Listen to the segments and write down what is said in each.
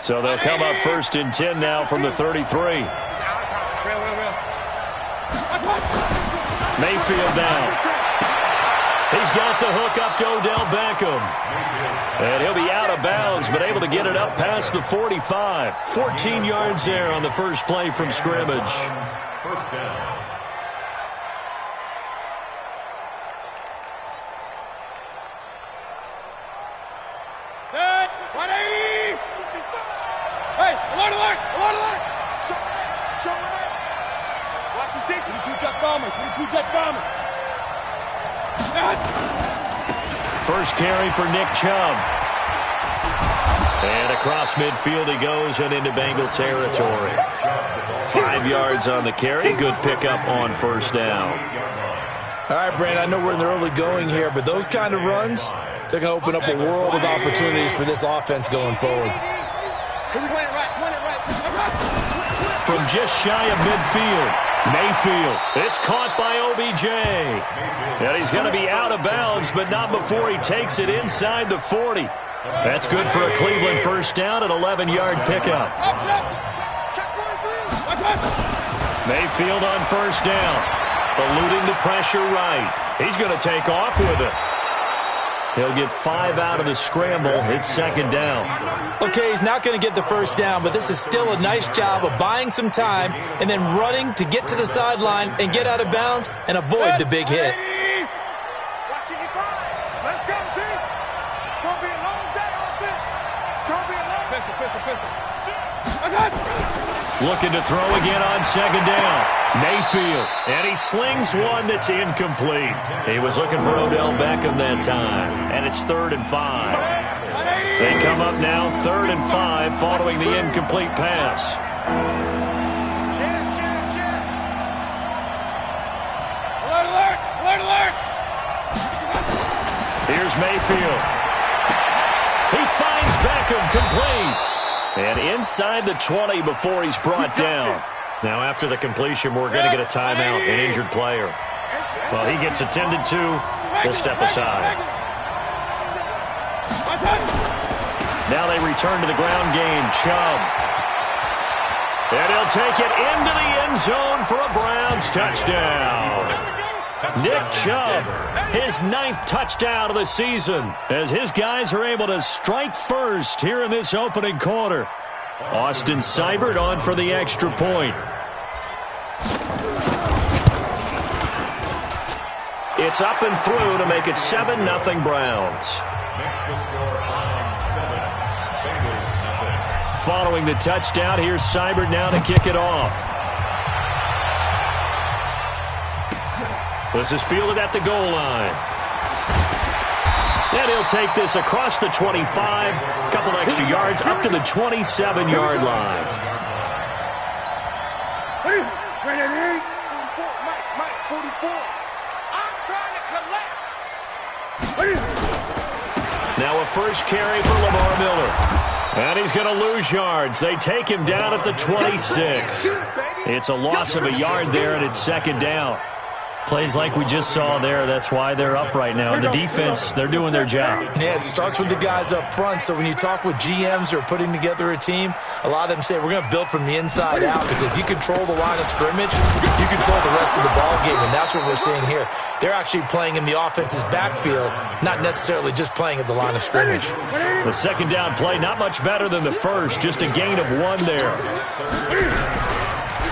So they'll come up 1st and 10 now from the 33. Mayfield down. He's got the hook up to Odell Beckham. And he'll be out of bounds, but able to get it up past the 45. 14 yards there on the first play from scrimmage. First down. Hey, alert, alert, alert, alert! Show it. Watch the safety. 22 jet bomber, 22 jet bomber. First carry for Nick Chubb. And across midfield he goes and into Bengal territory. 5 yards on the carry. Good pickup on first down. All right, Brandon, I know we're in the early going here, but those kind of runs, they're going to open up a world of opportunities for this offense going forward. From just shy of midfield, Mayfield. It's caught by OBJ. And he's going to be out of bounds, but not before he takes it inside the 40. That's good for a Cleveland first down, an 11-yard pickup. Mayfield on first down, eluding the pressure right. He's going to take off with it. He'll get 5 out of the scramble. It's second down. Okay, he's not going to get the first down, but this is still a nice job of buying some time and then running to get to the sideline and get out of bounds and avoid the big hit. Let's go, team. It's going to be a long day on this. It's going to be a long day. Looking to throw again on second down. Mayfield, and he slings one that's incomplete. He was looking for Odell Beckham that time, and it's 3rd and 5. They come up now 3rd and 5 following the incomplete pass. Alert, alert, alert, alert. Here's Mayfield. He finds Beckham complete. And inside the 20 before he's brought down. Now after the completion, we're going to get a timeout, an injured player. Well, he gets attended to. We'll step aside. Now they return to the ground game. Chubb. And he'll take it into the end zone for a Browns touchdown. Nick Chubb, his 9th touchdown of the season, as his guys are able to strike first here in this opening quarter. Austin Seibert on for the extra point. It's up and through to make it 7-0 Browns. Following the touchdown, here's Seibert now to kick it off. This is fielded at the goal line. And he'll take this across the 25, a couple extra yards up to the 27-yard line. Mike, 44. I'm trying to collect. Now a first carry for Lamar Miller. And he's going to lose yards. They take him down at the 26. It's a loss of a yard there, and it's second down. Plays like we just saw there, that's why they're up right now. And the defense, they're doing their job. Yeah, it starts with the guys up front. So when you talk with GMs who are putting together a team, a lot of them say we're going to build from the inside out, because if you control the line of scrimmage, you control the rest of the ball game, and that's what we're seeing here. They're actually playing in the offense's backfield, not necessarily just playing at the line of scrimmage. The second down play, not much better than the first, just a gain of 1 there.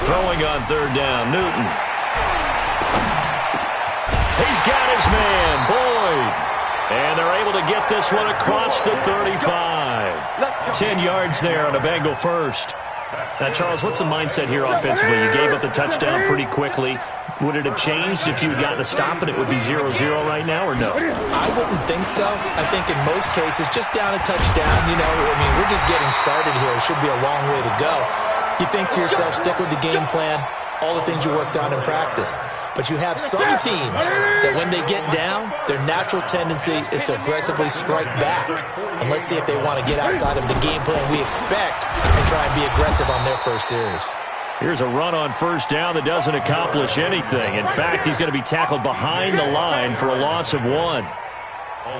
Throwing on third down, Newton. He's got his man, Boyd. And they're able to get this one across the 35. 10 yards there on a Bengal first. Now, Charles, what's the mindset here offensively? You gave up the touchdown pretty quickly. Would it have changed if you had gotten a stop and it would be 0-0 right now, or no? I wouldn't think so. I think in most cases, just down a touchdown, we're just getting started here. It should be a long way to go. You think to yourself, stick with the game plan, all the things you worked on in practice. But you have some teams that when they get down, their natural tendency is to aggressively strike back. And let's see if they want to get outside of the game plan we expect and try and be aggressive on their first series. Here's a run on first down that doesn't accomplish anything. In fact, he's going to be tackled behind the line for a loss of 1.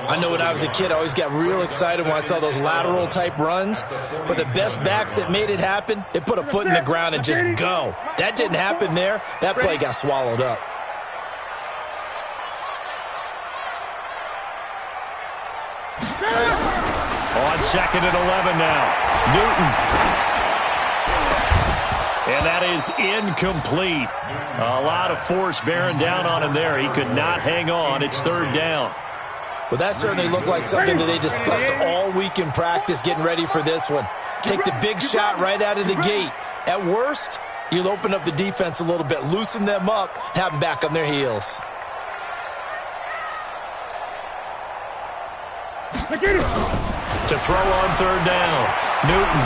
I know when I was a kid, I always got real excited when I saw those lateral-type runs. But the best backs that made it happen, they put a foot in the ground and just go. That didn't happen there. That play got swallowed up. On 2nd and 11 now. Newton. And that is incomplete. A lot of force bearing down on him there. He could not hang on. It's 3rd down. Well, that certainly looked like something that they discussed all week in practice getting ready for this one. Take the big shot right out of the gate. At worst, you'll open up the defense a little bit, loosen them up, have them back on their heels. To throw on 3rd down. Newton.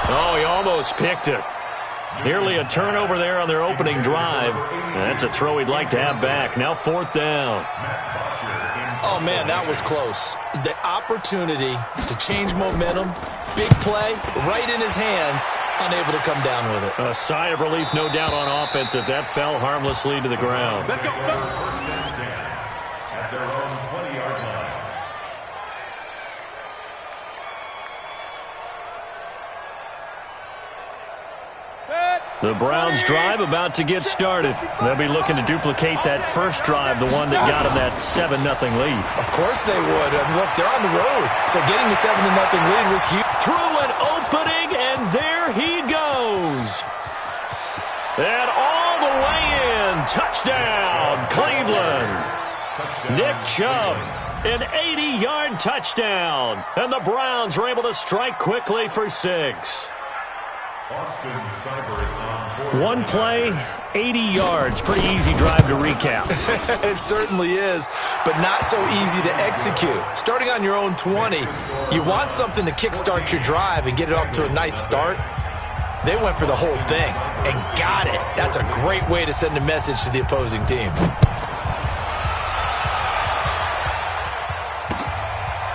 Oh, he almost picked it. Nearly a turnover there on their opening drive. And that's a throw he'd like to have back. Now 4th down. Oh, man, that was close. The opportunity to change momentum, big play, right in his hands, unable to come down with it. A sigh of relief, no doubt, on offense if that fell harmlessly to the ground. Let's go. At their own 20-yard line. The Browns' drive about to get started. They'll be looking to duplicate that first drive, the one that got them that 7-0 lead. Of course they would. I mean, look, they're on the road, so getting the 7-0 lead was huge. Through an opening, and there he goes. And all the way in. Touchdown, Cleveland. Nick Chubb, an 80-yard touchdown. And the Browns are able to strike quickly for 6. One play, 80 yards. Pretty easy drive to recap. It certainly is, but not so easy to execute. Starting on your own 20, you want something to kickstart your drive and get it off to a nice start. They went for the whole thing and got it. That's a great way to send a message to the opposing team.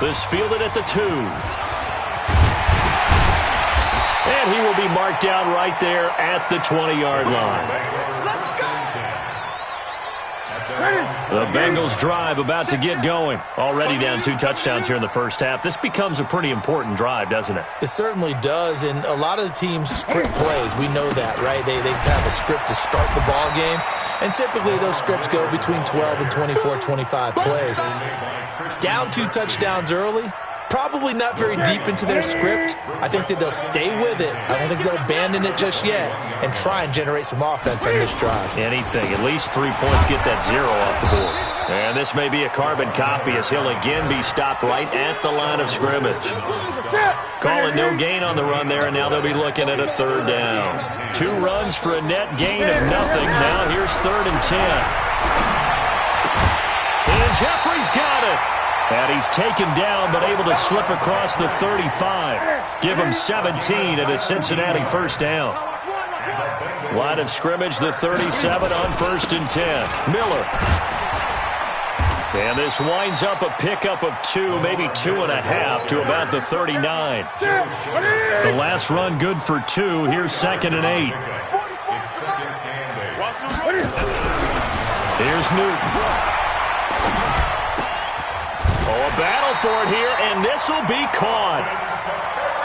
This fielded at the 2. And he will be marked down right there at the 20-yard line. The Bengals drive about to get going. Already down 2 touchdowns here in the first half. This becomes a pretty important drive, doesn't it? It certainly does, and a lot of the teams script plays. We know that, right? They have a script to start the ball game, and typically those scripts go between 12 and 24, 25 plays. Down 2 touchdowns early, probably not very deep into their script. I think that they'll stay with it. I don't think they'll abandon it just yet and try and generate some offense on this drive. Anything. At least 3 points, get that 0 off the board. And this may be a carbon copy as he'll again be stopped right at the line of scrimmage. Calling no gain on the run there, and now they'll be looking at a 3rd down. 2 runs for a net gain of nothing. Now here's 3rd and 10. And Jeffrey's got it. And he's taken down, but able to slip across the 35. Give him 17 at a Cincinnati first down. Line of scrimmage, the 37 on 1st and 10. Miller. And this winds up a pickup of 2, maybe 2.5 to about the 39. The last run good for 2. Here's 2nd and 8. Here's Newton. Oh, a battle for it here, and this will be caught.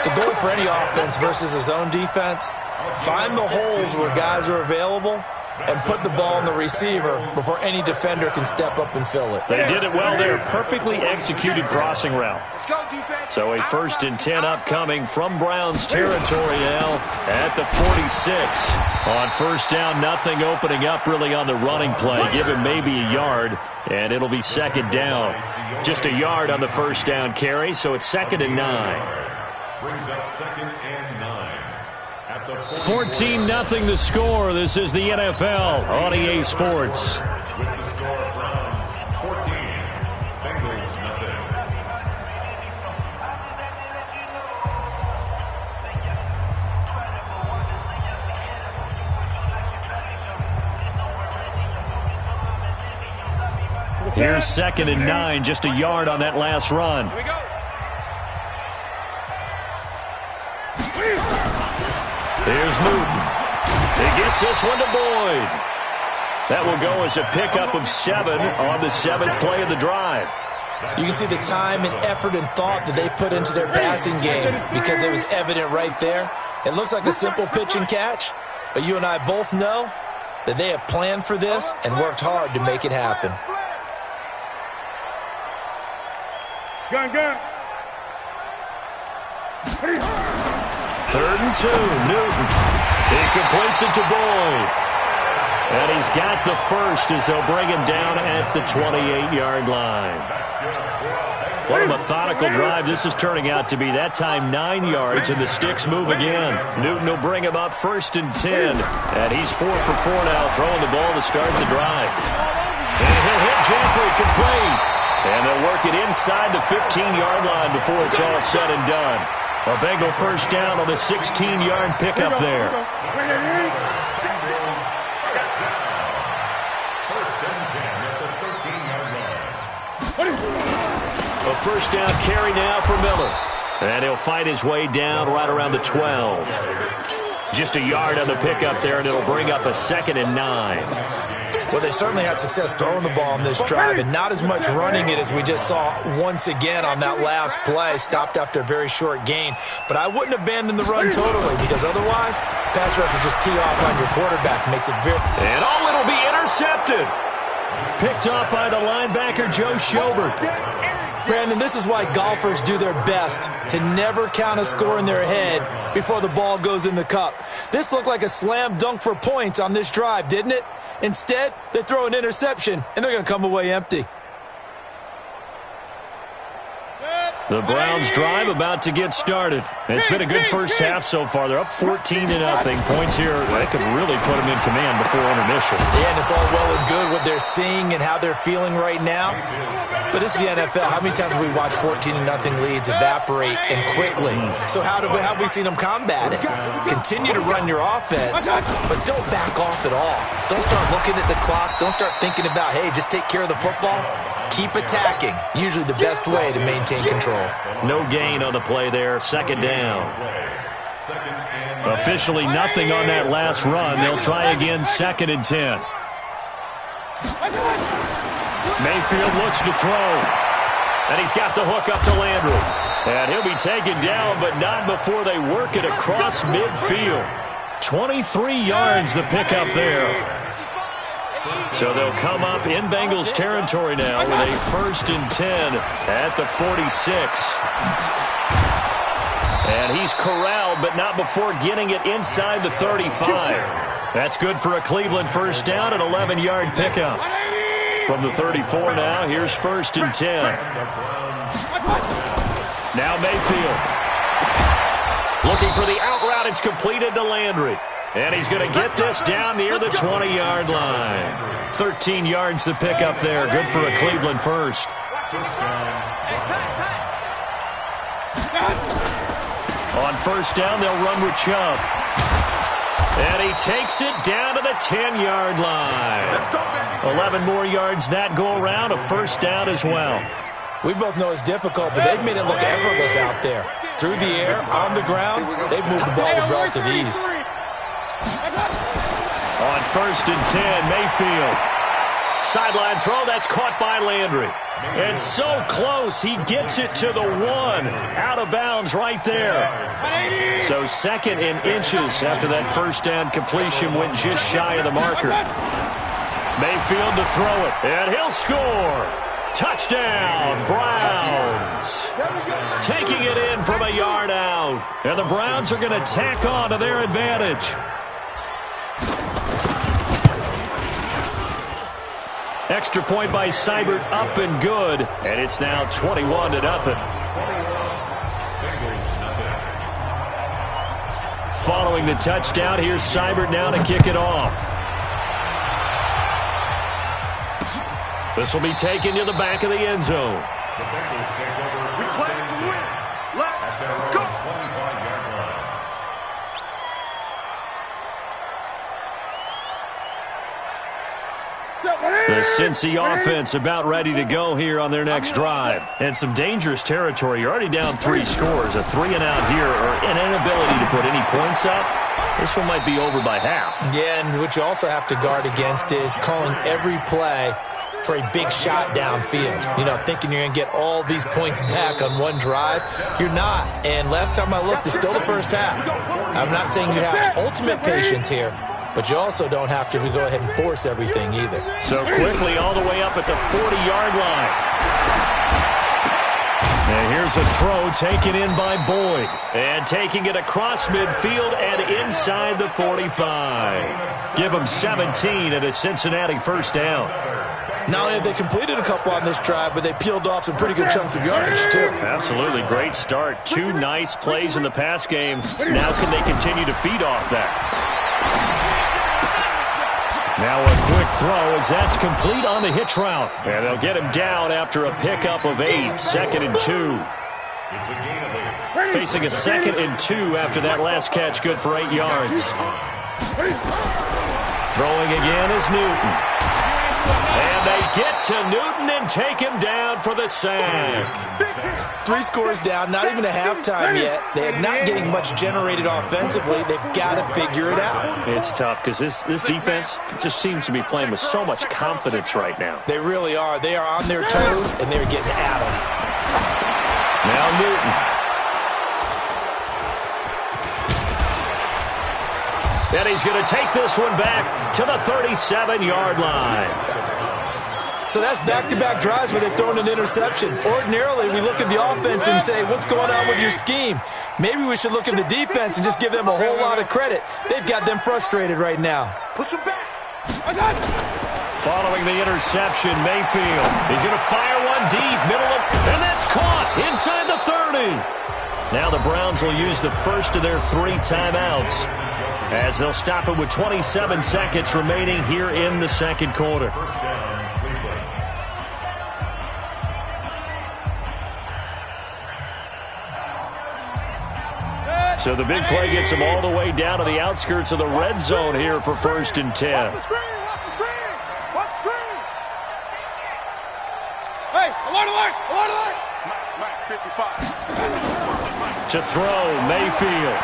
The goal for any offense versus his own defense, find the holes where guys are available and put the ball in the receiver before any defender can step up and fill it. They did it well there. Perfectly executed crossing route. So a 1st and 10 upcoming from Browns territory now at the 46. On 1st down, nothing opening up really on the running play. Give him maybe a yard, and it'll be 2nd down. Just a yard on the 1st down carry, so it's 2nd and 9. Brings up 2nd and 9. 14-0 the score. This is the NFL on EA Sports. With the score, Browns 14, Bengals nothing. Here's 2nd and 9, just a yard on that last run. Here we go. Here's Newton. He gets this one to Boyd. That will go as a pickup of 7 on the 7th play of the drive. You can see the time and effort and thought that they put into their passing game because it was evident right there. It looks like a simple pitch and catch, but you and I both know that they have planned for this and worked hard to make it happen. Gun. 3rd and 2, Newton. He completes it to Boyd. And he's got the first as they'll bring him down at the 28-yard line. What a methodical drive this is turning out to be. That time 9 yards, and the sticks move again. Newton will bring him up 1st and 10. And he's 4 for 4 now, throwing the ball to start the drive. And he'll hit Jeffrey complete. And they'll work it inside the 15-yard line before it's all said and done. A Bengal first down on the 16-yard pickup there. A first down carry now for Miller. And he'll fight his way down right around the 12. Just a yard on the pickup there, and it'll bring up a 2nd and 9. Well, they certainly had success throwing the ball on this drive, and not as much running it as we just saw once again on that last play. Stopped after a very short gain. But I wouldn't abandon the run totally, because otherwise, pass rush will just tee off on your quarterback. Makes it very... And it'll be intercepted. Picked off by the linebacker, Joe Schobert. Brandon, this is why golfers do their best to never count a score in their head before the ball goes in the cup. This looked like a slam dunk for points on this drive, didn't it? Instead, they throw an interception, and they're going to come away empty. The Browns drive about to get started. It's been a good first half so far. They're up 14-0. Points here, they could really put them in command before intermission. Yeah, and it's all well and good what they're seeing and how they're feeling right now. But this is the NFL. How many times have we watched 14-0 leads evaporate and quickly? So how have we seen them combat it? Continue to run your offense, but don't back off at all. Don't start looking at the clock. Don't start thinking about, hey, just take care of the football. Keep attacking. Usually the best way to maintain control. No gain on the play there. 2nd down. Officially nothing on that last run. They'll try again 2nd and 10. Mayfield looks to throw. And he's got the hook up to Landry. And he'll be taken down, but not before they work it across midfield. 23 yards the pickup there. So they'll come up in Bengals territory now with a 1st and 10 at the 46. And he's corralled, but not before getting it inside the 35. That's good for a Cleveland first down, an 11-yard pickup. From the 34 now, here's 1st and 10. Now Mayfield. Looking for the out route. It's completed to Landry. And he's going to get this down near the 20-yard line. 13 yards to pick up there. Good for a Cleveland first. On first down, they'll run with Chubb. And he takes it down to the 10-yard line. 11 more yards that go around. A first down as well. We both know it's difficult, but they've made it look effortless out there. Through the air, on the ground, they've moved the ball with relative ease. On 1st and 10, Mayfield. Sideline throw, that's caught by Landry. And so close, he gets it to the 1. Out of bounds right there. So 2nd and inches after that first down completion went just shy of the marker. Mayfield to throw it, and he'll score. Touchdown, Browns. Taking it in from a yard out. And the Browns are going to tack on to their advantage. Extra point by Seibert, up and good. And it's now 21-0. Following the touchdown, here's Seibert now to kick it off. This will be taken to the back of the end zone. We play to win. Let's go. The Cincy offense about ready to go here on their next drive. And some dangerous territory. You're already down 3 scores. A 3-and-out here, or an inability to put any points up. This one might be over by half. Yeah, and what you also have to guard against is calling every play for a big shot downfield. You know, thinking you're going to get all these points back on one drive. You're not. And last time I looked, it's still the first half. I'm not saying you have ultimate patience here, but you also don't have to go ahead and force everything either. So quickly all the way up at the 40-yard line. And here's a throw taken in by Boyd. And taking it across midfield and inside the 45. Give them 17 and a Cincinnati first down. Not only have they completed a couple on this drive, but they peeled off some pretty good chunks of yardage, too. Absolutely. Great start. 2 nice plays in the pass game. Now can they continue to feed off that? Now a quick throw as that's complete on the hitch route. And they'll get him down after a pickup of 8. 2nd and 2. Facing a 2nd and 2 after that last catch. Good for 8 yards. Throwing again is Newton. And they get to Newton and take him down for the sack. 3 scores down, not even a halftime yet. They're not getting much generated offensively. They've got to figure it out. It's tough because this defense just seems to be playing with so much confidence right now. They really are. They are on their toes, and they're getting at them. Now Newton. And he's going to take this one back to the 37-yard line. So that's back-to-back drives where they've thrown an interception. Ordinarily, we look at the offense and say, what's going on with your scheme? Maybe we should look at the defense and just give them a whole lot of credit. They've got them frustrated right now. Push him back. I got it. Following the interception, Mayfield. He's going to fire one deep, middle of, and that's caught inside the 30. Now the Browns will use the first of their 3 timeouts as they'll stop it with 27 seconds remaining here in the second quarter. So the big play gets them all the way down to the outskirts of the red zone here for 1st and 10. Watch the screen. Watch the screen. Hey, alert, alert, alert, alert. Mike 55. To throw, Mayfield.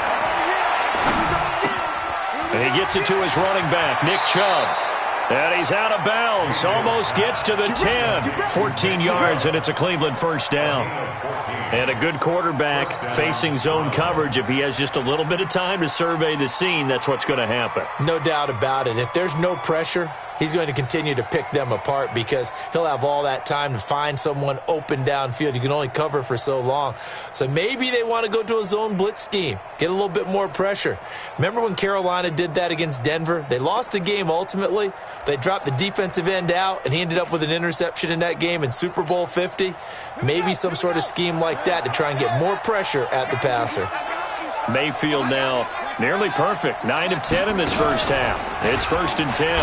And he gets it to his running back, Nick Chubb. And he's out of bounds. Almost gets to the 10. 14 yards, and it's a Cleveland first down. And a good quarterback facing zone coverage. If he has just a little bit of time to survey the scene, that's what's going to happen. No doubt about it. If there's no pressure, he's going to continue to pick them apart because he'll have all that time to find someone open downfield. You can only cover for so long. So maybe they want to go to a zone blitz scheme, get a little bit more pressure. Remember when Carolina did that against Denver? They lost the game ultimately. They dropped the defensive end out, and he ended up with an interception in that game in Super Bowl 50. Maybe some sort of scheme like that to try and get more pressure at the passer. Mayfield now nearly perfect. 9 of 10 in this first half. It's 1st and 10.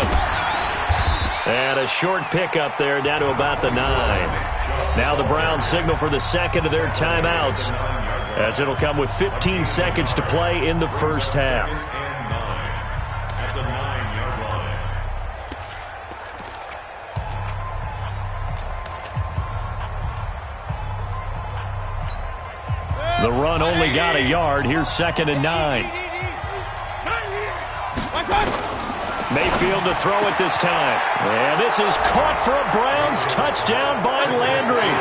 And a short pickup there down to about the 9. Now the Browns signal for the second of their timeouts as it'll come with 15 seconds to play in the first half. At the 9-yard line. The run only got a yard. Here's 2nd and 9. Mayfield to throw it this time. And this is caught for a Browns touchdown by Landry.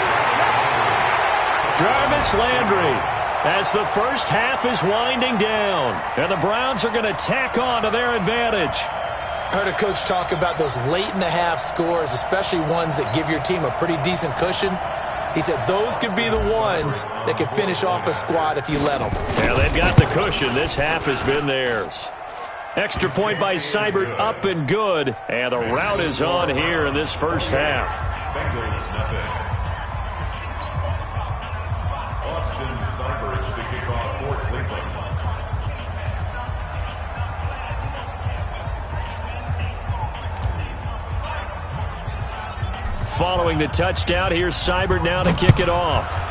Jarvis Landry as the first half is winding down. And the Browns are going to tack on to their advantage. I heard a coach talk about those late-in-the-half scores, especially ones that give your team a pretty decent cushion. He said those could be the ones that can finish off a squad if you let them. Yeah, they've got the cushion. This half has been theirs. Extra point by Seibert, up and good. And the route is on here in this first half. Bengals nothing. Austin Seibert to kick off for Cleveland. Following the touchdown, here's Seibert now to kick it off.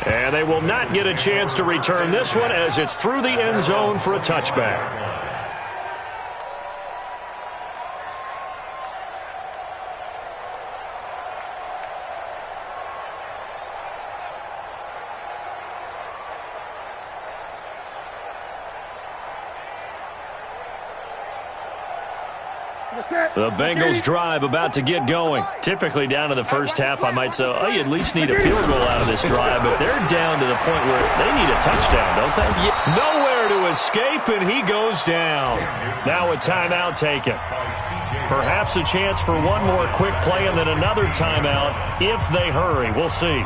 And they will not get a chance to return this one as it's through the end zone for a touchback. The Bengals drive about to get going. Typically down to the first half, I might say, oh, you at least need a field goal out of this drive, but they're down to the point where they need a touchdown, don't they? Yeah. Nowhere to escape, and he goes down. Now a timeout taken. Perhaps a chance for one more quick play and then another timeout if they hurry. We'll see.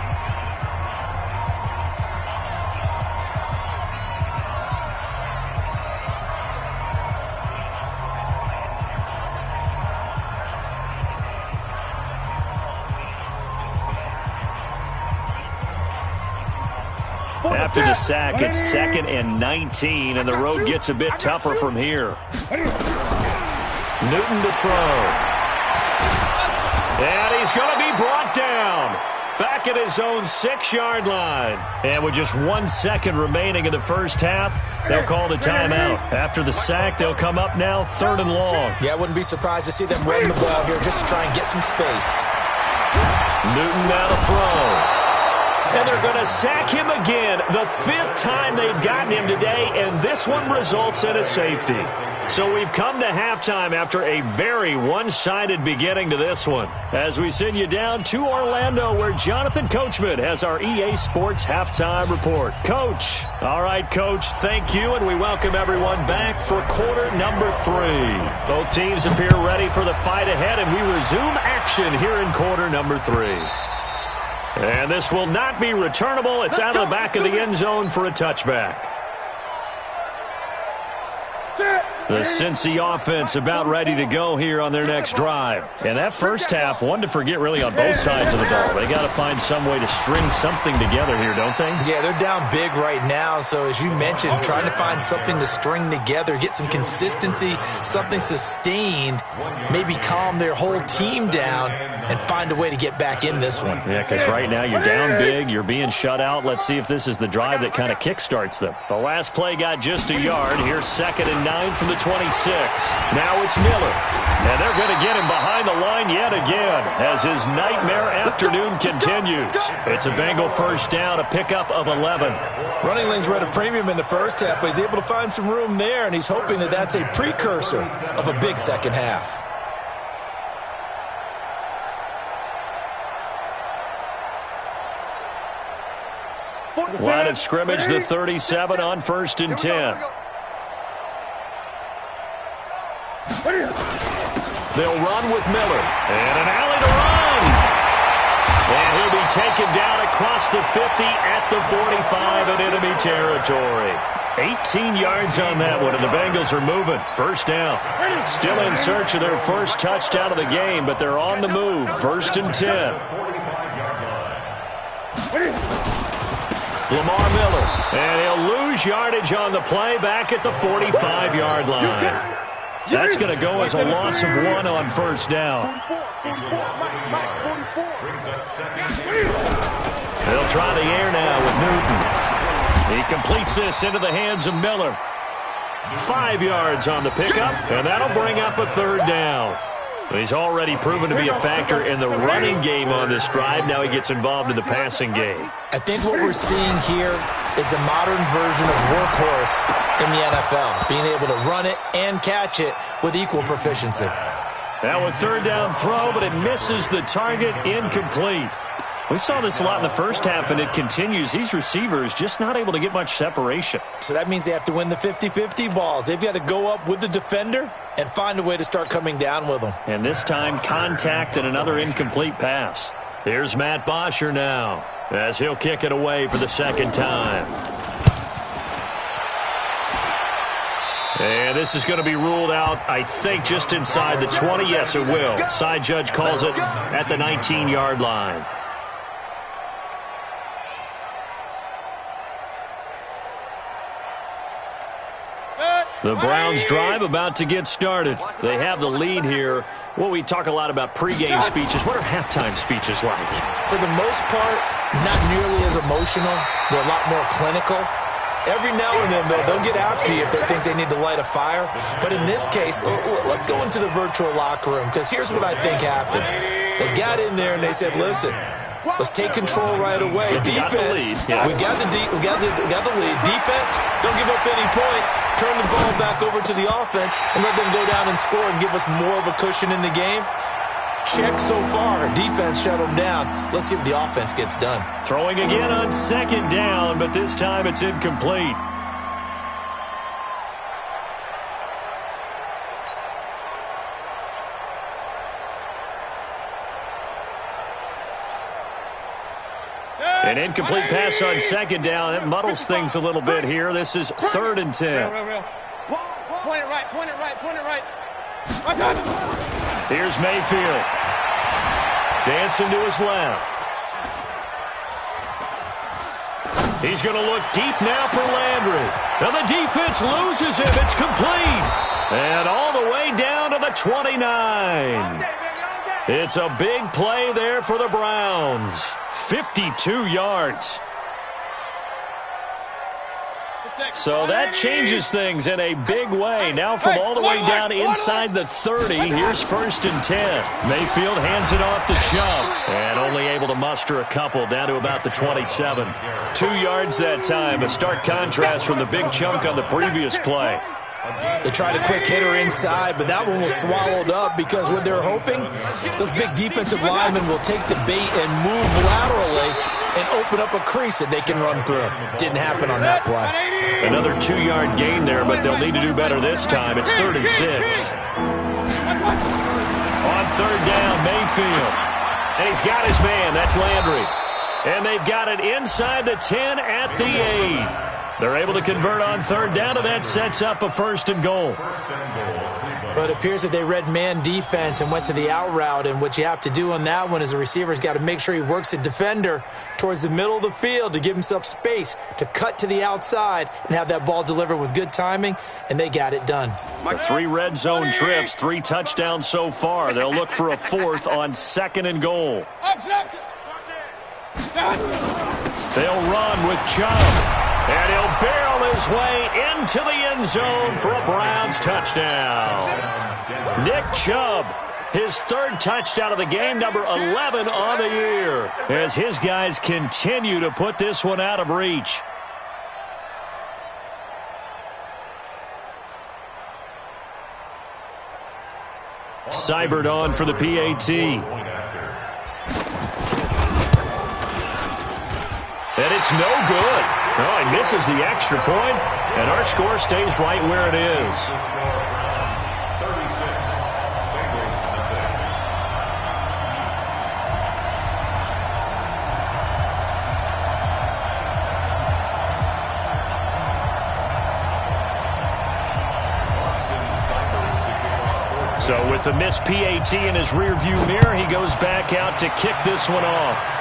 After the sack, it's 2nd and 19, and the road gets a bit tougher from here. Newton to throw. And he's going to be brought down. Back at his own 6-yard line. And with just 1 second remaining in the first half, they'll call the timeout. After the sack, they'll come up now 3rd and long. Yeah, I wouldn't be surprised to see them run the ball here just to try and get some space. Newton now to throw. And they're going to sack him again, the 5th time they've gotten him today, and this one results in a safety. So we've come to halftime after a very one-sided beginning to this one. As we send you down to Orlando, where Jonathan Coachman has our EA Sports Halftime Report. Coach. All right, Coach, thank you, and we welcome everyone back for quarter number 3. Both teams appear ready for the fight ahead, and we resume action here in quarter number 3. And this will not be returnable. It's out of the back of the end zone for a touchback. The Cincy offense about ready to go here on their next drive. And that first half, one to forget really on both sides of the ball. They got to find some way to string something together here, don't they? Yeah, they're down big right now. So as you mentioned, trying to find something to string together, get some consistency, something sustained, maybe calm their whole team down and find a way to get back in this one. Yeah, because right now you're down big, you're being shut out. Let's see if this is the drive that kind of kickstarts them. The last play got just a yard. Here's 2nd and 9 from the 26. Now it's Miller. And they're going to get him behind the line yet again as his nightmare afternoon continues. It's a Bengal first down, a pickup of 11. Running lanes were at a premium in the first half, but he's able to find some room there, and he's hoping that that's a precursor of a big second half. Line of scrimmage, the 37 on 1st and 10. They'll run with Miller. And an alley to run. And he'll be taken down across the 50 at the 45 in enemy territory. 18 yards on that one, and the Bengals are moving. First down. Still in search of their first touchdown of the game, but they're on the move. 1st and 10. Lamar Miller. And he'll lose yardage on the play back at the 45-yard line. That's going to go as a loss of 1 on first down. They'll try the air now with Newton. He completes this into the hands of Miller. 5 yards on the pickup, and that'll bring up a 3rd down. He's already proven to be a factor in the running game on this drive. Now he gets involved in the passing game. I think what we're seeing here is the modern version of workhorse in the NFL, being able to run it and catch it with equal proficiency. Now a 3rd down throw, but it misses the target, incomplete. We saw this a lot in the first half, and it continues. These receivers just not able to get much separation. So that means they have to win the 50-50 balls. They've got to go up with the defender and find a way to start coming down with them. And this time, contact and another incomplete pass. Here's Matt Bosher now, as he'll kick it away for the 2nd time. And this is going to be ruled out, I think, just inside the 20. Yes, it will. Side judge calls it at the 19-yard line. The Browns drive about to get started. They have the lead here. Well, we talk a lot about pregame speeches. What are halftime speeches like? For the most part, not nearly as emotional. They're a lot more clinical. Every now and then, though, they'll get after you if they think they need to light a fire. But in this case, let's go into the virtual locker room, because here's what I think happened. They got in there and they said, listen, Let's take control right away. Defense, we got the lead. Defense, don't give up any points. Turn the ball back over to the offense and let them go down and score and give us more of a cushion in the game. Check so far. Defense shut them down. Let's see if the offense gets done. Throwing again on second down, but this time it's incomplete. An incomplete pass on second down. That muddles things a little bit here. This is 3rd and 10. Point it right, point it right, point it right. Here's Mayfield. Dancing to his left. He's going to look deep now for Landry. Now the defense loses him. It's complete. And all the way down to the 29. It's a big play there for the Browns. 52 yards. So that changes things in a big way. Now from all the way down inside the 30, here's 1st and 10. Mayfield hands it off to Chubb. And only able to muster a couple down to about the 27. 2 yards that time. A stark contrast from the big chunk on the previous play. They tried a quick hitter inside, but that one was swallowed up because what they're hoping, those big defensive linemen will take the bait and move laterally and open up a crease that they can run through. Didn't happen on that play. Another 2-yard gain there, but they'll need to do better this time. It's 3rd and 6. On 3rd down, Mayfield. And he's got his man. That's Landry. And they've got it inside the 10 at the 8. They're able to convert on 3rd down, and that sets up a 1st and goal. But it appears that they read man defense and went to the out route, and what you have to do on that one is the receiver's got to make sure he works the defender towards the middle of the field to give himself space to cut to the outside and have that ball delivered with good timing, and they got it done. 3 red zone trips, 3 touchdowns so far. They'll look for a 4th on 2nd and goal. They'll run with Chubb. And he'll barrel his way into the end zone for a Browns touchdown. Nick Chubb, his 3rd touchdown of the game, number 11 on the year, as his guys continue to put this one out of reach. Seibert on for the PAT. And it's no good. Oh, he misses the extra point, and our score stays right where it is. So with the missed PAT in his rearview mirror, he goes back out to kick this one off.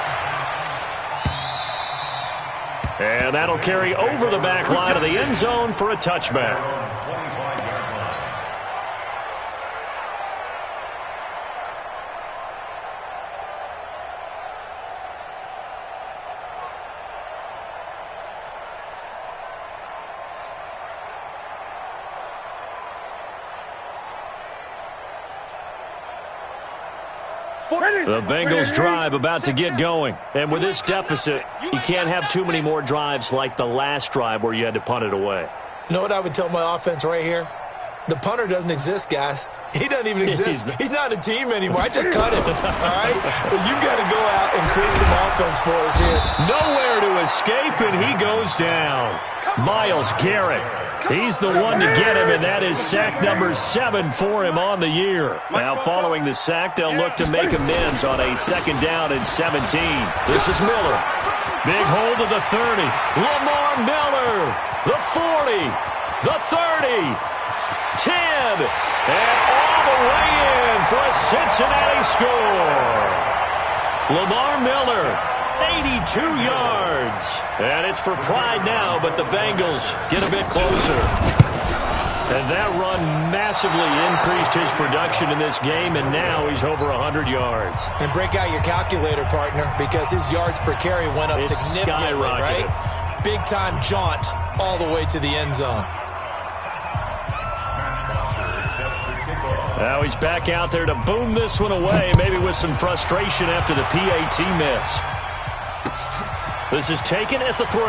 And that'll carry over the back line of the end zone for a touchback. The Bengals drive about to get going. And with this deficit, you can't have too many more drives like the last drive where you had to punt it away. You know what I would tell my offense right here? The punter doesn't exist, guys. He doesn't even exist. He's not a team anymore. I just cut him, all right? So you've got to go out and create some offense for us here. Nowhere to escape, and he goes down. Myles Garrett. He's the one to get him, and that is sack number 7 for him on the year. Now, following the sack, they'll look to make amends on a 2nd down and 17. This is Miller. Big hold to the 30. Lamar Miller. The 40. The 30. 10. And all the way in for a Cincinnati score. Lamar Miller. 82 yards. And it's for pride now, but the Bengals get a bit closer. And that run massively increased his production in this game, and now he's over 100 yards. And break out your calculator, partner, because his yards per carry went up significantly, right? Big-time jaunt all the way to the end zone. Now he's back out there to boom this one away, maybe with some frustration after the PAT miss. This is taken at the 3.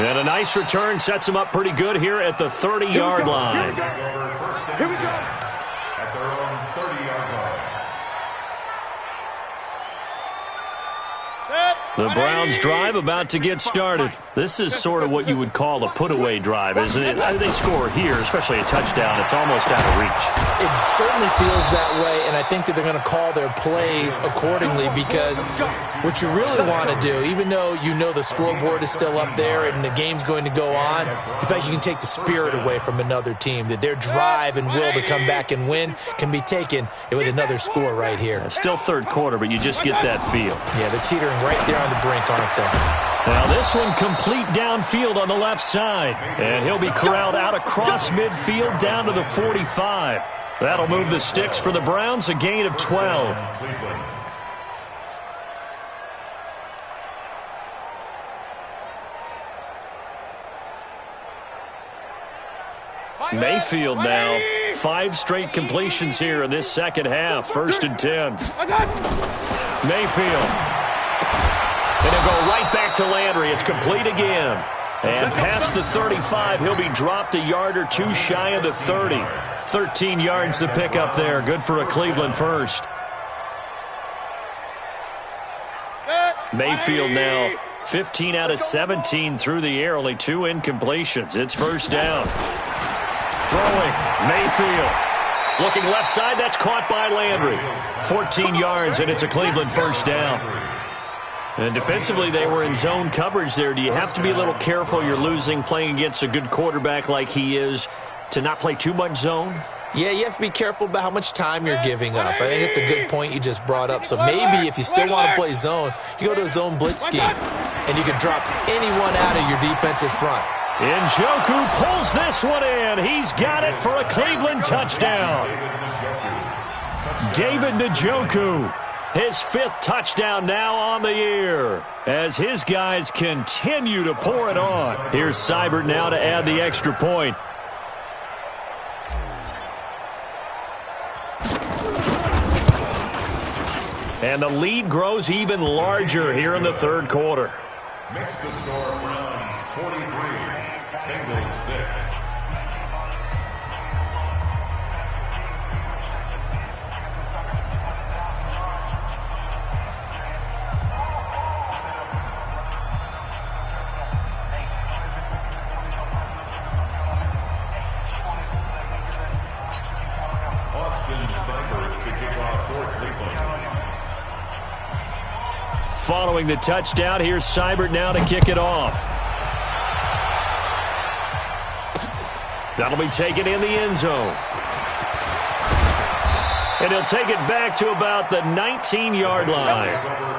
And a nice return sets him up pretty good here at the 30-yard line. Here we go. At their own 30-yard line. The Browns drive about to get started. This is sort of what you would call a put-away drive, isn't it? They score here, especially a touchdown. It's almost out of reach. It certainly feels that way, and I think that they're going to call their plays accordingly because what you really want to do, even though you know the scoreboard is still up there and the game's going to go on, in fact, you can take the spirit away from another team, that their drive and will to come back and win can be taken with another score right here. Still third quarter, but you just get that feel. Yeah, they're teetering right there on the brink, aren't they? Now this one complete downfield on the left side. And he'll be corralled out across midfield down to the 45. That'll move the sticks for the Browns, a gain of 12. Mayfield now. 5 straight completions here in this second half. 1st and 10. Mayfield. And he'll go right back to Landry. It's complete again. And past the 35, he'll be dropped a yard or two shy of the 30. 13 yards to pick up there. Good for a Cleveland first. Mayfield now 15 out of 17 through the air. Only 2 incompletions. It's first down. Throwing. Mayfield. Looking left side. That's caught by Landry. 14 yards, and it's a Cleveland first down. And defensively, they were in zone coverage there. Do you have to be a little careful? You're losing playing against a good quarterback like he is to not play too much zone? Yeah, you have to be careful about how much time you're giving up. I think it's a good point you just brought up. So maybe if you still want to play zone, you go to a zone blitz scheme, and you can drop anyone out of your defensive front. Njoku pulls this one in. He's got it for a Cleveland touchdown. David Njoku. His 5th touchdown now on the year as his guys continue to pour it on. Here's Seibert now to add the extra point. And the lead grows even larger here in the third quarter. Makes the score Browns 43, Bengals 6. Following the touchdown, here's Seibert now to kick it off. That'll be taken in the end zone. And he'll take it back to about the 19-yard line.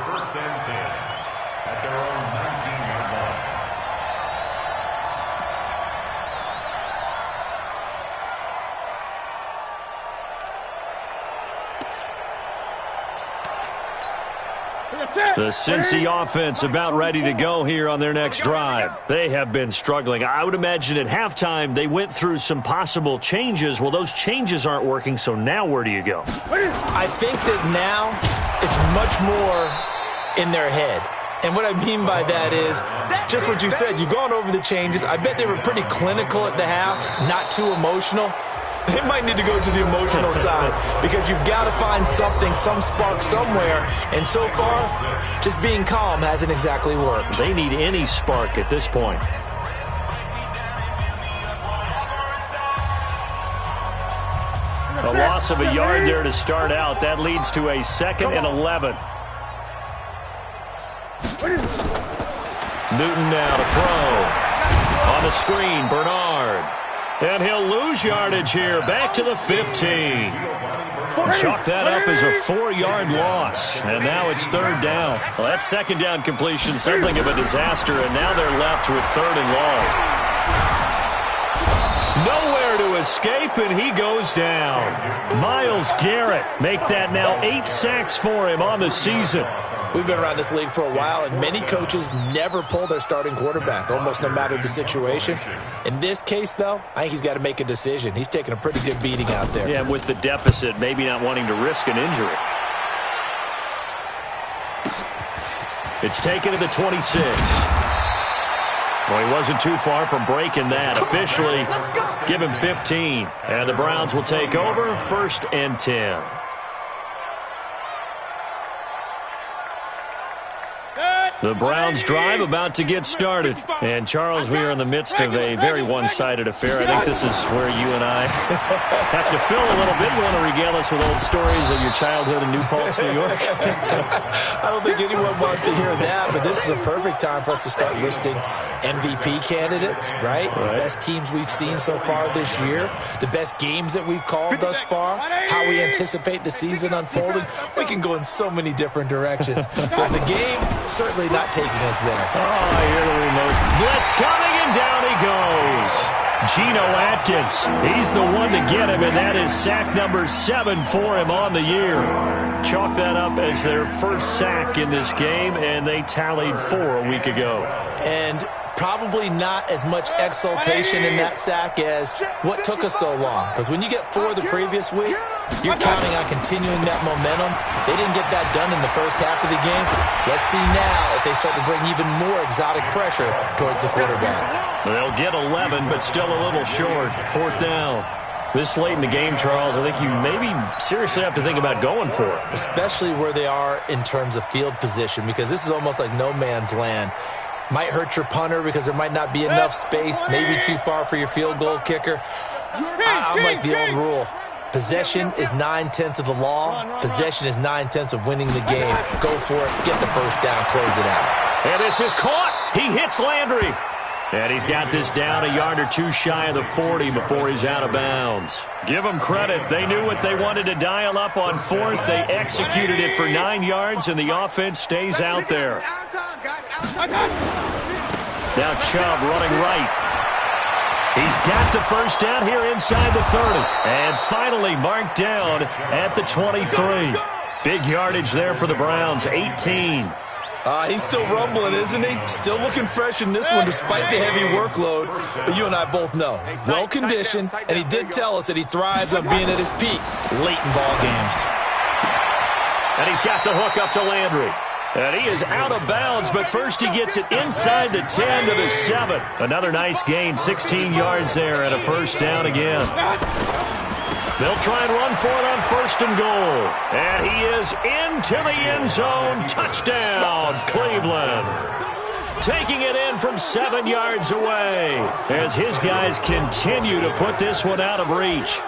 First and 10 at their own 19-yard line. The Cincy offense about ready to go here on their next drive. They have been struggling. I would imagine at halftime they went through some possible changes. Well, those changes aren't working, so now where do you go? I think that now it's much more in their head. And what I mean by that is just what you said. You've gone over the changes. I bet they were pretty clinical at the half, not too emotional. They might need to go to the emotional side because you've got to find something, some spark somewhere. And so far, just being calm hasn't exactly worked. They need any spark at this point. A loss of a yard there to start out. That leads to a 2nd and 11. Newton now to throw. On the screen, Bernard. And he'll lose yardage here, back to the 15. Chalk that up as a 4-yard loss. And now it's 3rd down. Well, that 2nd down completion, something of a disaster, and now they're left with 3rd and long. Nowhere to escape, and he goes down. Myles Garrett make that now 8 sacks for him on the season. We've been around this league for a while, and many coaches never pull their starting quarterback, almost no matter the situation. In this case, though, I think he's got to make a decision. He's taking a pretty good beating out there. Yeah, with the deficit, maybe not wanting to risk an injury. It's taken to the 26. Well, he wasn't too far from breaking that. Officially, give him 15. And the Browns will take over 1st and 10. The Browns drive about to get started. And, Charles, we are in the midst of a very one-sided affair. I think this is where you and I have to fill a little bit. You want to regale us with old stories of your childhood in New Paltz, New York? I don't think anyone wants to hear that, but this is a perfect time for us to start listing MVP candidates, right? The best teams we've seen so far this year, the best games that we've called thus far, how we anticipate the season unfolding. We can go in so many different directions because the game certainly not taking us there. Oh, I hear the remote. Blitz coming, and down he goes. Geno Atkins, he's the one to get him, and that is sack number 7 for him on the year. Chalk that up as their first sack in this game, and they tallied 4 a week ago. And probably not as much exultation in that sack as what took us so long. Because when you get 4 the previous week, you're counting on continuing that momentum. They didn't get that done in the first half of the game. Let's see now if they start to bring even more exotic pressure towards the quarterback. They'll get 11, but still a little short. 4th down. This late in the game, Charles, I think you maybe seriously have to think about going for it. Especially where they are in terms of field position, because this is almost like no man's land. Might hurt your punter because there might not be enough space, maybe too far for your field goal kicker. I'm like the old rule. Possession is 9/10 of the law. Possession is 9/10 of winning the game. Go for it. Get the first down. Close it out. And this is caught. He hits Landry. And he's got this down a yard or 2 shy of the 40 before he's out of bounds. Give them credit. They knew what they wanted to dial up on 4th. They executed it for 9 yards, and the offense stays out there. Now Chubb running right. He's got the first down here inside the 30. And finally marked down at the 23. Big yardage there for the Browns, 18. He's still rumbling, isn't he? Still looking fresh in this one despite the heavy workload. But you and I both know, well-conditioned, and he did tell us that he thrives on being at his peak late in ball games. And he's got the hook up to Landry. And he is out of bounds, but first he gets it inside the 10 to the 7. Another nice gain, 16 yards there, and a first down again. They'll try and run for it on 1st and goal. And he is into the end zone. Touchdown, Cleveland. Taking it in from 7 yards away as his guys continue to put this one out of reach.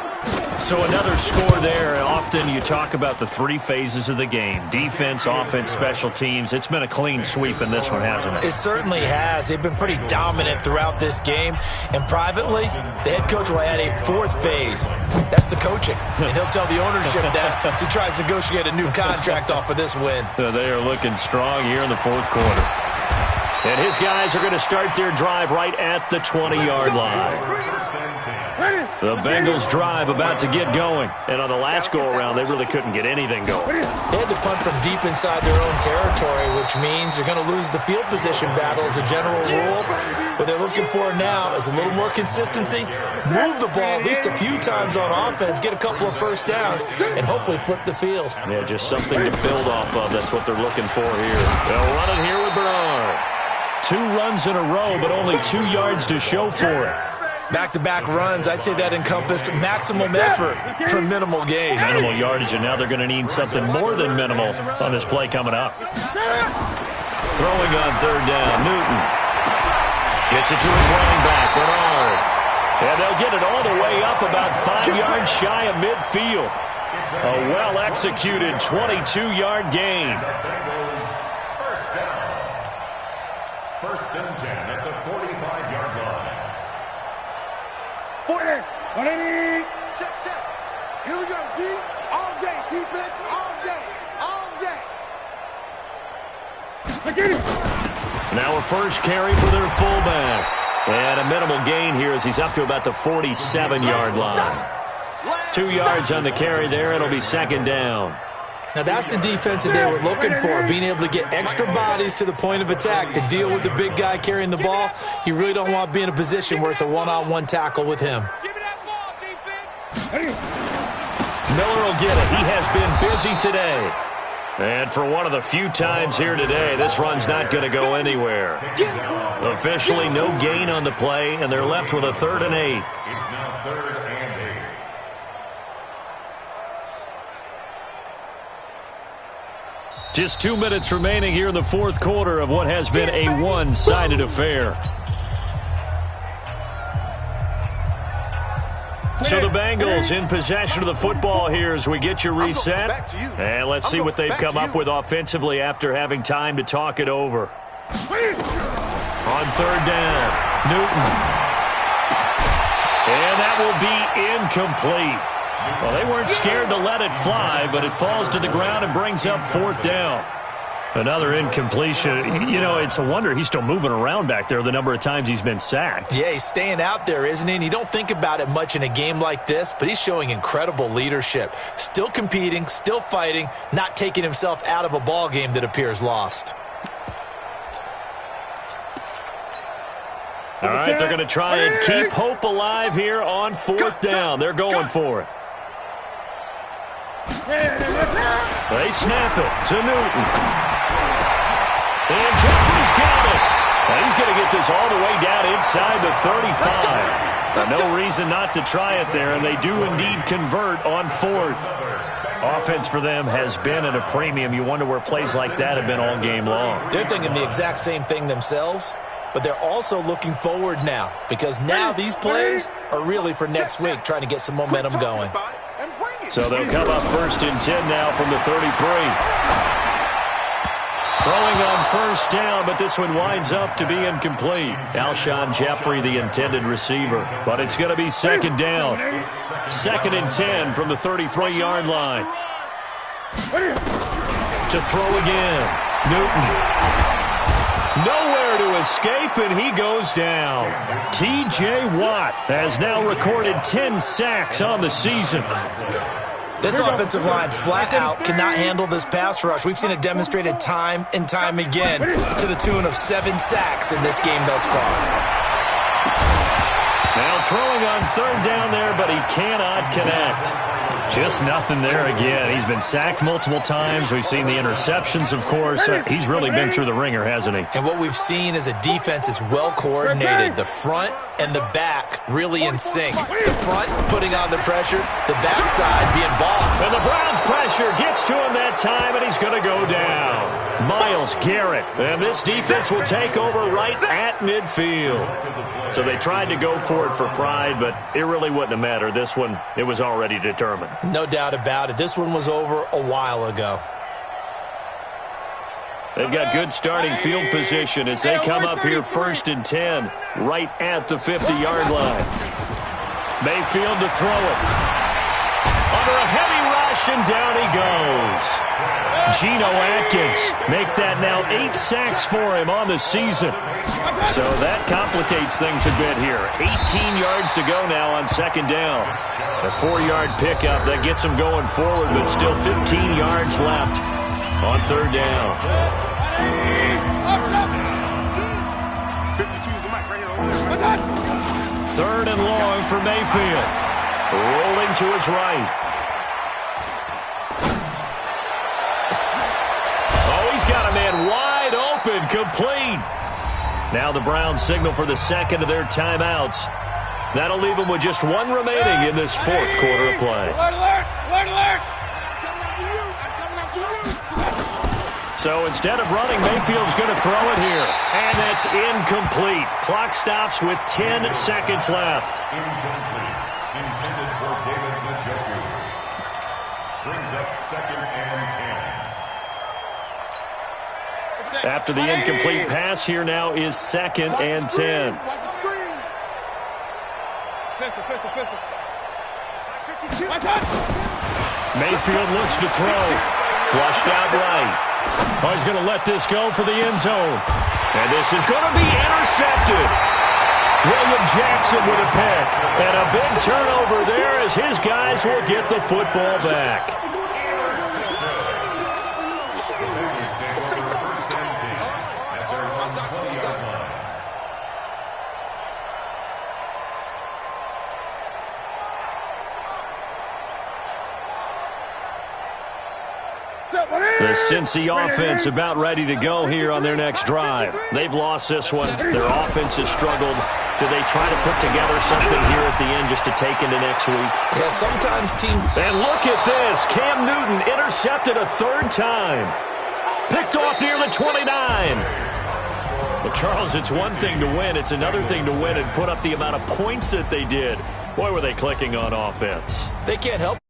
So another score there. Often you talk about the 3 phases of the game. Defense, offense, special teams. It's been a clean sweep in this one, hasn't it? It certainly has. They've been pretty dominant throughout this game. And privately, the head coach will add a 4th phase. That's the coaching. And he'll tell the ownership that as he tries to negotiate a new contract off of this win. They are looking strong here in the 4th quarter. And his guys are going to start their drive right at the 20-yard line. The Bengals drive about to get going. And on the last go-around, they really couldn't get anything going. They had to punt from deep inside their own territory, which means they're going to lose the field position battle as a general rule. What they're looking for now is a little more consistency, move the ball at least a few times on offense, get a couple of first downs, and hopefully flip the field. Yeah, just something to build off of. That's what they're looking for here. They'll run it here with Bernard. 2 runs in a row, but only 2 yards to show for it. Back-to-back runs, I'd say that encompassed maximum effort for minimal gain. Minimal yardage, and now they're going to need something more than minimal on this play coming up. Throwing on 3rd down, Newton. Gets it to his running back, Bernard. And they'll get it all the way up about 5 yards shy of midfield. A well-executed 22-yard gain. First and 10 at the 45-yard line. 40, 180. Check. Here we go, D. All day. Defense, all day. All day. I get it. Now a first carry for their fullback. And a minimal gain here as he's up to about the 47-yard line. 2 yards on the carry there. It'll be second down. Now, that's the defense that they were looking for, being able to get extra bodies to the point of attack to deal with the big guy carrying the ball. You really don't want to be in a position where it's a one-on-one tackle with him. Give me that ball, defense. Miller will get it. He has been busy today. And for one of the few times here today, this run's not going to go anywhere. Officially no gain on the play, and they're left with a 3rd and 8. It's now 3rd and 8. Just 2 minutes remaining here in the fourth quarter of what has been a one-sided affair. So the Bengals in possession of the football here as we get you reset. And let's see what they've come up with offensively after having time to talk it over. On 3rd down, Newton. And that will be incomplete. Well, they weren't scared to let it fly, but it falls to the ground and brings up 4th down. Another incompletion. You know, it's a wonder he's still moving around back there the number of times he's been sacked. Yeah, he's staying out there, isn't he? And you don't think about it much in a game like this, but he's showing incredible leadership. Still competing, still fighting, not taking himself out of a ball game that appears lost. All right, they're going to try and keep hope alive here on 4th down. They're going for it. They snap it to Newton. And Jeffrey's got it. Now he's going to get this all the way down inside the 35. No reason not to try it there, and they do indeed convert on 4th. Offense for them has been at a premium. You wonder where plays like that have been all game long. They're thinking the exact same thing themselves, but they're also looking forward now because now these plays are really for next week, trying to get some momentum going. So they'll come up 1st and 10 now from the 33. Throwing on 1st down, but this one winds up to be incomplete. Alshon Jeffrey, the intended receiver. But it's going to be 2nd down. 2nd and 10 from the 33-yard line. To throw again. Newton. Nowhere to escape, and he goes down. T.J. Watt has now recorded 10 sacks on the season. This offensive line flat out cannot handle this pass rush. We've seen it demonstrated time and time again to the tune of 7 sacks in this game thus far. Now throwing on 3rd down there, but he cannot connect. Just nothing there again. He's been sacked multiple times. We've seen the interceptions, of course. He's really been through the ringer, hasn't he? And what we've seen is a defense that's well coordinated. The front and the back really in sync. The front putting on the pressure, the backside being ball. And the Browns' pressure gets to him that time, and he's going to go down. Myles Garrett. And this defense will take over right at midfield. So they tried to go for it for pride, but it really wouldn't have mattered. This one, it was already determined. No doubt about it. This one was over a while ago. They've got good starting field position as they come up here 1st and 10, right at the 50-yard line. Mayfield to throw it. Under a heavy rush, and down he goes. Geno Atkins make that now 8 sacks for him on the season. So that complicates things a bit here. 18 yards to go now on 2nd down. A 4-yard pickup that gets him going forward, but still 15 yards left on 3rd down. 3rd and long for Mayfield. Rolling to his right. Oh, he's got a man wide open, complete. Now the Browns signal for the 2nd of their timeouts. That'll leave them with just 1 remaining in this 4th quarter of play. Alert, alert, alert, alert. So instead of running, Mayfield's going to throw it here. And that's incomplete. Clock stops with 10 seconds left. Incomplete. Intended for David Njoku. Brings up 2nd and 10. After the incomplete pass, here now is 2nd and 10. Watch the screen. Pistol, pistol, pistol. Mayfield looks to throw. Flushed out right. Oh, he's going to let this go for the end zone. And this is going to be intercepted. William Jackson with a pick. And a big turnover there as his guys will get the football back. The Cincy offense about ready to go here on their next drive. They've lost this one. Their offense has struggled. Do they try to put together something here at the end just to take into next week? Yeah, sometimes team... And look at this. Cam Newton intercepted a third time. Picked off near the 29. Well, Charles, it's one thing to win. It's another thing to win and put up the amount of points that they did. Boy, were they clicking on offense. They can't help